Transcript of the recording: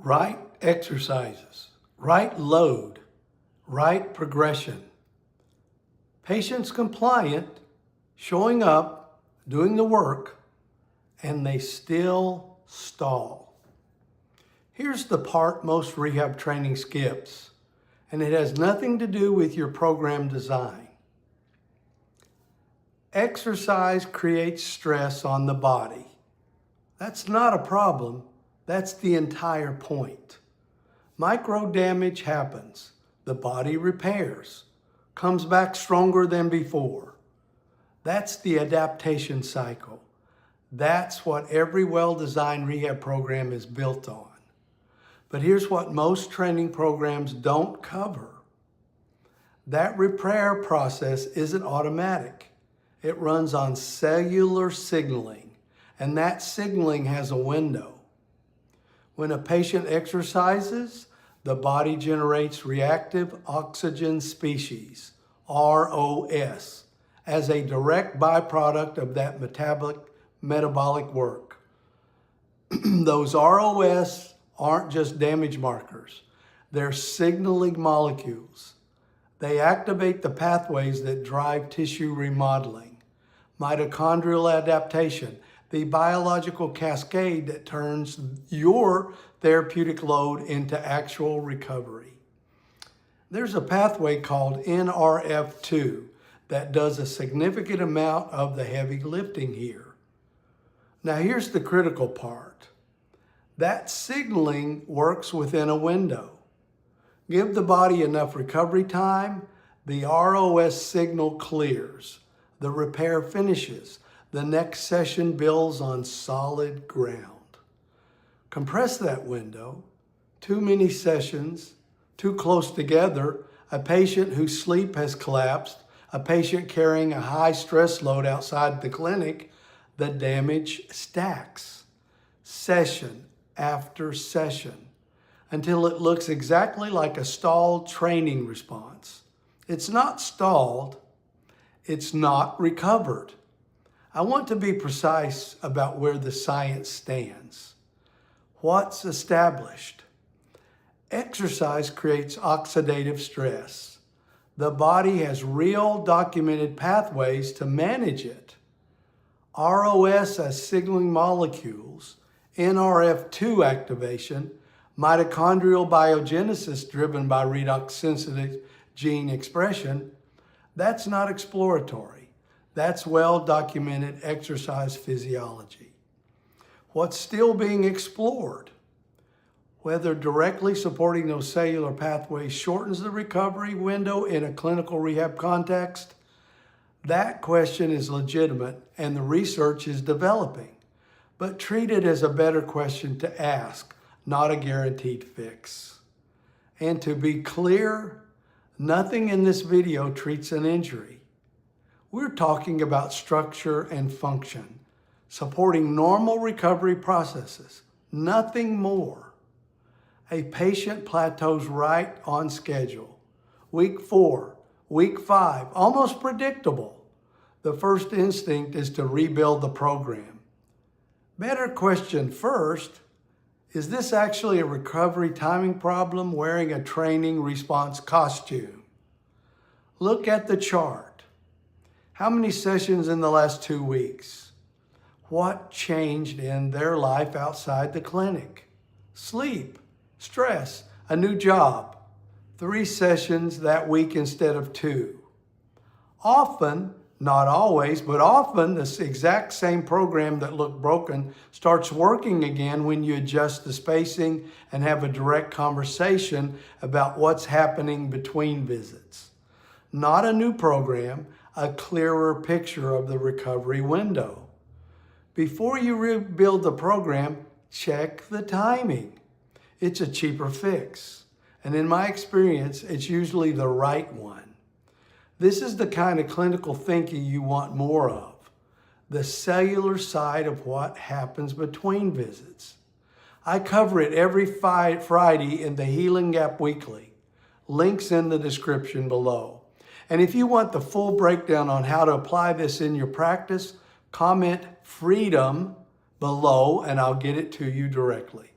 right exercises, right load, right progression. Patients compliant, showing up, doing the work, and they still stall. Here's the part most rehab training skips, and it has nothing to do with your program design. Exercise creates stress on the body. That's not a problem. That's the entire point. Micro damage happens. The body repairs, comes back stronger than before. That's the adaptation cycle. That's what every well-designed rehab program is built on. But here's what most training programs don't cover. That repair process isn't automatic. It runs on cellular signaling, and that signaling has a window. When a patient exercises, the body generates reactive oxygen species, ROS, as a direct byproduct of that metabolic work. Those ROS aren't just damage markers. They're signaling molecules. They activate the pathways that drive tissue remodeling, mitochondrial adaptation, the biological cascade that turns your therapeutic load into actual recovery. There's a pathway called NRF2 that does a significant amount of the heavy lifting here. Now here's the critical part. That signaling works within a window. Give the body enough recovery time, the ROS signal clears, the repair finishes, the next session builds on solid ground. Compress that window. Too many sessions, too close together, a patient whose sleep has collapsed, a patient carrying a high stress load outside the clinic, the damage stacks, session after session, until it looks exactly like a stalled training response. It's not stalled, it's not recovered. I want to be precise about where the science stands. What's established? Exercise creates oxidative stress. The body has real documented pathways to manage it. ROS as signaling molecules, NRF2 activation, mitochondrial biogenesis driven by redox sensitive gene expression, that's not exploratory. That's well-documented exercise physiology. What's still being explored? Whether directly supporting those cellular pathways shortens the recovery window in a clinical rehab context, that question is legitimate and the research is developing. But treat it as a better question to ask, not a guaranteed fix. And to be clear, nothing in this video treats an injury. We're talking about structure and function, supporting normal recovery processes, nothing more. A patient plateaus right on schedule. Week 4, week 5, almost predictable. The first instinct is to rebuild the program. Better question first, is this actually a recovery timing problem wearing a training response costume? Look at the chart. How many sessions in the last 2 weeks? What changed in their life outside the clinic? Sleep, stress, a new job. 3 sessions that week instead of 2. Often, not always, but often this exact same program that looked broken starts working again when you adjust the spacing and have a direct conversation about what's happening between visits. Not a new program, a clearer picture of the recovery window. Before you rebuild the program, check the timing. It's a cheaper fix. And in my experience, it's usually the right one. This is the kind of clinical thinking you want more of. The cellular side of what happens between visits. I cover it every Friday in the Healing Gap Weekly. Links in the description below. And if you want the full breakdown on how to apply this in your practice, comment FREEDOM below and I'll get it to you directly.